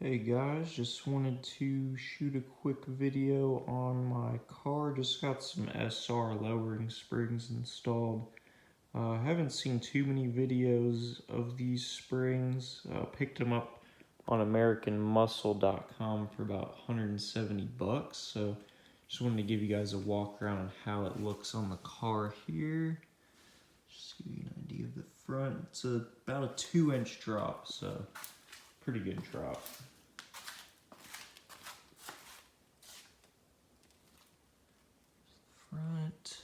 Hey guys, just wanted to shoot a quick video on my car. Just got some SR lowering springs installed. Haven't seen too many videos of these springs. Picked them up on AmericanMuscle.com for about 170 bucks. So just wanted to give you guys a walk around on how it looks on the car here. Just to give you an idea of the front. It's about a 2-inch drop, so pretty good drop. Front.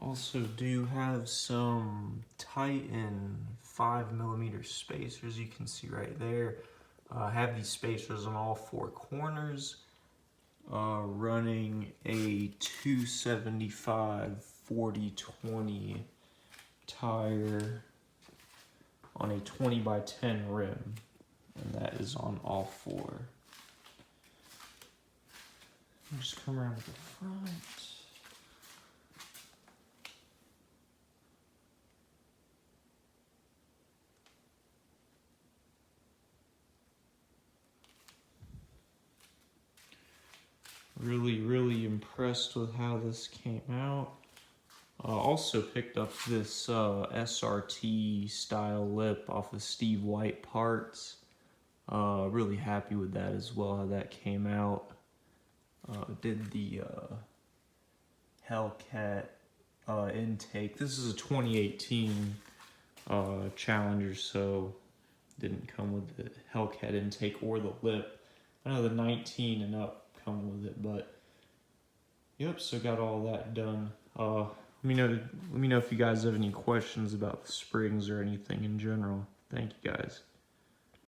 Also do have some Titan 5mm spacers, you can see right there. Have these spacers on all 4 corners, running a 275 40/20 tire on a 20x10 rim, and that is on all 4. Just come around to the front. Really impressed with how this came out. Also picked up this SRT style lip off of Steve White Parts. Really happy with that as well, how that came out. Did the Hellcat intake. This is a 2018 Challenger, so didn't come with the Hellcat intake or the lip. I know the 19 and up come with it, but yep, so got all that done. Let me know if you guys have any questions about the springs or anything in general. Thank you guys.